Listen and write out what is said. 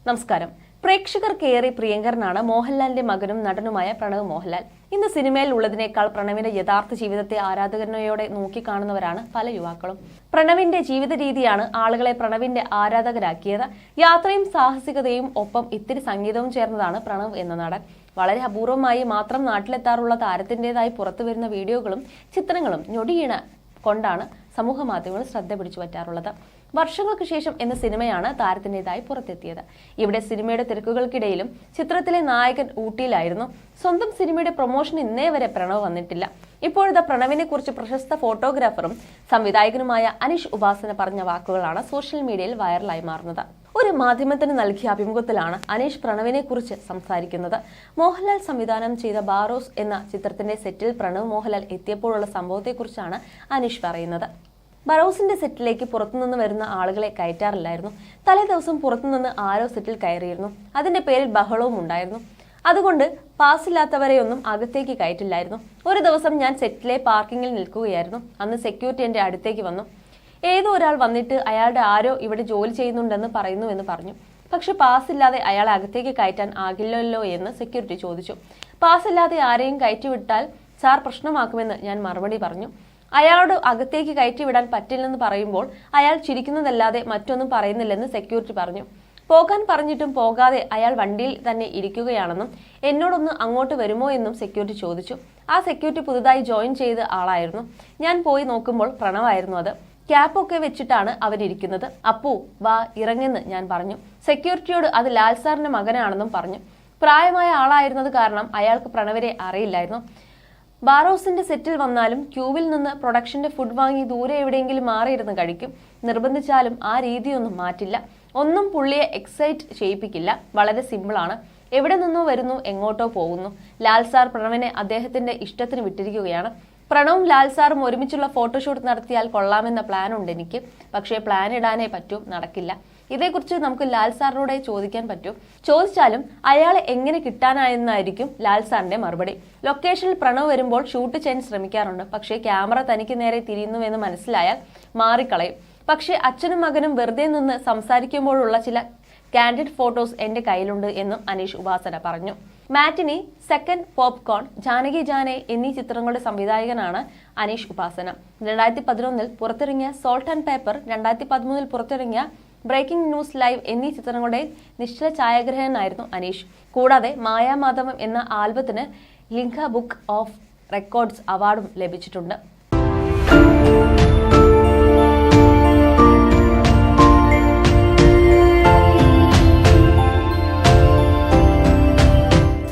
നമസ്കാരം. പ്രേക്ഷകർക്കേറെ പ്രിയങ്കരനാണ് മോഹൻലാലിന്റെ മകനും നടനുമായ പ്രണവ് മോഹൻലാൽ. ഇന്ന് സിനിമയിൽ ഉള്ളതിനേക്കാൾ പ്രണവിന്റെ യഥാർത്ഥ ജീവിതത്തെ ആരാധകനയോടെ നോക്കിക്കാണുന്നവരാണ് പല യുവാക്കളും. പ്രണവിന്റെ ജീവിത രീതിയാണ് ആളുകളെ പ്രണവിന്റെ ആരാധകരാക്കിയത്. യാത്രയും സാഹസികതയും ഒപ്പം ഇത്തിരി സംഗീതവും ചേർന്നതാണ് പ്രണവ് എന്ന നടൻ. വളരെ അപൂർവമായി മാത്രം നാട്ടിലെത്താറുള്ള താരത്തിന്റേതായി പുറത്തുവരുന്ന വീഡിയോകളും ചിത്രങ്ങളും ഞൊടിയിണ കൊണ്ടാണ് സമൂഹ മാധ്യമങ്ങൾ ശ്രദ്ധ പിടിച്ചു പറ്റാറുള്ളത്. വർഷങ്ങൾക്ക് ശേഷം എന്ന സിനിമയാണ് താരത്തിൻ്റെതായി പുറത്തെത്തിയത്. ഇവിടെ സിനിമയുടെ തിരക്കുകൾക്കിടയിലും ചിത്രത്തിലെ നായകൻ ഊട്ടിയിലായിരുന്നു. സ്വന്തം സിനിമയുടെ പ്രൊമോഷൻ ഇന്നേ വരെ പ്രണവ് വന്നിട്ടില്ല. ഇപ്പോഴത്തെ പ്രണവിനെ കുറിച്ച് പ്രശസ്ത ഫോട്ടോഗ്രാഫറും സംവിധായകനുമായ അനീഷ് ഉപാസന പറഞ്ഞ വാക്കുകളാണ് സോഷ്യൽ മീഡിയയിൽ വൈറലായി മാറുന്നത്. ഒരു മാധ്യമത്തിന് നൽകിയ അഭിമുഖത്തിലാണ് അനീഷ് പ്രണവിനെ കുറിച്ച് സംസാരിക്കുന്നത്. മോഹൻലാൽ സംവിധാനം ചെയ്ത ബാറോസ് എന്ന ചിത്രത്തിന്റെ സെറ്റിൽ പ്രണവ് മോഹൻലാൽ എത്തിയപ്പോഴുള്ള സംഭവത്തെക്കുറിച്ചാണ് അനീഷ് പറയുന്നത്. ബറോസിന്റെ സെറ്റിലേക്ക് പുറത്തുനിന്ന് വരുന്ന ആളുകളെ കയറ്റാറില്ലായിരുന്നു. തലേ ദിവസം പുറത്തുനിന്ന് ആരോ സെറ്റിൽ കയറിയിരുന്നു. അതിന്റെ പേരിൽ ബഹളവും ഉണ്ടായിരുന്നു. അതുകൊണ്ട് പാസില്ലാത്തവരെയൊന്നും അകത്തേക്ക് കയറ്റില്ലായിരുന്നു. ഒരു ദിവസം ഞാൻ സെറ്റിലെ പാർക്കിങ്ങിൽ നിൽക്കുകയായിരുന്നു. അന്ന് സെക്യൂരിറ്റി എന്റെ അടുത്തേക്ക് വന്നു. ഏതോ ഒരാൾ വന്നിട്ട് അയാളുടെ ആരോ ഇവിടെ ജോലി ചെയ്യുന്നുണ്ടെന്ന് പറയുന്നുവെന്ന് പറഞ്ഞു. പക്ഷെ പാസില്ലാതെ അയാളെ അകത്തേക്ക് കയറ്റാൻ ആകില്ലല്ലോ എന്ന് സെക്യൂരിറ്റി ചോദിച്ചു. പാസില്ലാതെ ആരെയും കയറ്റിവിട്ടാൽ സാർ പ്രശ്നമാക്കുമെന്ന് ഞാൻ മറുപടി പറഞ്ഞു. അയാളോട് അകത്തേക്ക് കയറ്റിവിടാൻ പറ്റില്ലെന്ന് പറയുമ്പോൾ അയാൾ ചിരിക്കുന്നതല്ലാതെ മറ്റൊന്നും പറയുന്നില്ലെന്ന് സെക്യൂരിറ്റി പറഞ്ഞു. പോകാൻ പറഞ്ഞിട്ടും പോകാതെ അയാൾ വണ്ടിയിൽ തന്നെ ഇരിക്കുകയാണെന്നും എന്നോടൊന്ന് അങ്ങോട്ട് വരുമോ എന്നും സെക്യൂരിറ്റി ചോദിച്ചു. ആ സെക്യൂരിറ്റി പുതുതായി ജോയിൻ ചെയ്ത ആളായിരുന്നു. ഞാൻ പോയി നോക്കുമ്പോൾ പ്രണവായിരുന്നു അത്. ക്യാപ്പൊക്കെ വെച്ചിട്ടാണ് അവരിയ്ക്കുന്നത്. അപ്പു വാ ഇറങ്ങെന്ന് ഞാൻ പറഞ്ഞു. സെക്യൂരിറ്റിയോട് അത് ലാൽ സാറിന്റെ മകനാണെന്നും പറഞ്ഞു. പ്രായമായ ആളായിരുന്നത് കാരണം അയാൾക്ക് പ്രണവരെ അറിയില്ലായിരുന്നു. ബാറോസിന്റെ സെറ്റിൽ വന്നാലും ക്യൂവിൽ നിന്ന് പ്രൊഡക്ഷന്റെ ഫുഡ് വാങ്ങി ദൂരെ എവിടെയെങ്കിലും മാറിയിരുന്ന് കഴിക്കും. നിർബന്ധിച്ചാലും ആ രീതിയൊന്നും മാറ്റില്ല. ഒന്നും പുള്ളിയെ എക്സൈറ്റ് ചെയ്യിപ്പിക്കില്ല. വളരെ സിമ്പിളാണ്. എവിടെ നിന്നോ വരുന്നു, എങ്ങോട്ടോ പോകുന്നു. ലാൽ സാർ പ്രണവിനെ അദ്ദേഹത്തിന്റെ ഇഷ്ടത്തിന് വിട്ടിരിക്കുകയാണ്. പ്രണവും ലാൽ സാറും ഒരുമിച്ചുള്ള ഫോട്ടോഷൂട്ട് നടത്തിയാൽ കൊള്ളാമെന്ന പ്ലാൻ ഉണ്ട് എനിക്ക്. പക്ഷേ പ്ലാൻ ഇടാനേ പറ്റൂ, നടക്കില്ല. ഇതേക്കുറിച്ച് നമുക്ക് ലാൽ സാറിനോട് ചോദിക്കാൻ പറ്റൂ. ചോദിച്ചാലും അയാളെ എങ്ങനെ കിട്ടാനായെന്നായിരിക്കും ലാൽ സാറിന്റെ മറുപടി. ലൊക്കേഷനിൽ പ്രണവ് വരുമ്പോൾ ഷൂട്ട് ചെയ്യാൻ ശ്രമിക്കാറുണ്ട്. പക്ഷേ ക്യാമറ തനിക്ക് നേരെ തിരിയുന്നുവെന്ന് മനസ്സിലായാൽ മാറിക്കളയും. പക്ഷേ അച്ഛനും മകനും വെറുതെ നിന്ന് സംസാരിക്കുമ്പോഴുള്ള ചില കാൻഡിഡ് ഫോട്ടോസ് എന്റെ കയ്യിലുണ്ട് എന്നും അനീഷ് ഉപാസന പറഞ്ഞു. മാറ്റിനി, സെക്കൻഡ്, പോപ്കോൺ, ജാനകി ജാനെ എന്നീ ചിത്രങ്ങളുടെ സംവിധായകനാണ് അനീഷ് ഉപാസന. 2011 പുറത്തിറങ്ങിയ സോൾട്ട് ആൻഡ് പേപ്പർ, 2013 പുറത്തിറങ്ങിയ ബ്രേക്കിംഗ് ന്യൂസ് ലൈവ് എന്നീ ചിത്രങ്ങളുടെ നിശ്ചല ഛായാഗ്രഹനായിരുന്നു അനീഷ്. കൂടാതെ മായാമാധവം എന്ന ആൽബത്തിന് ലിംഗ ബുക്ക് ഓഫ് റെക്കോർഡ്സ് അവാർഡും ലഭിച്ചിട്ടുണ്ട്.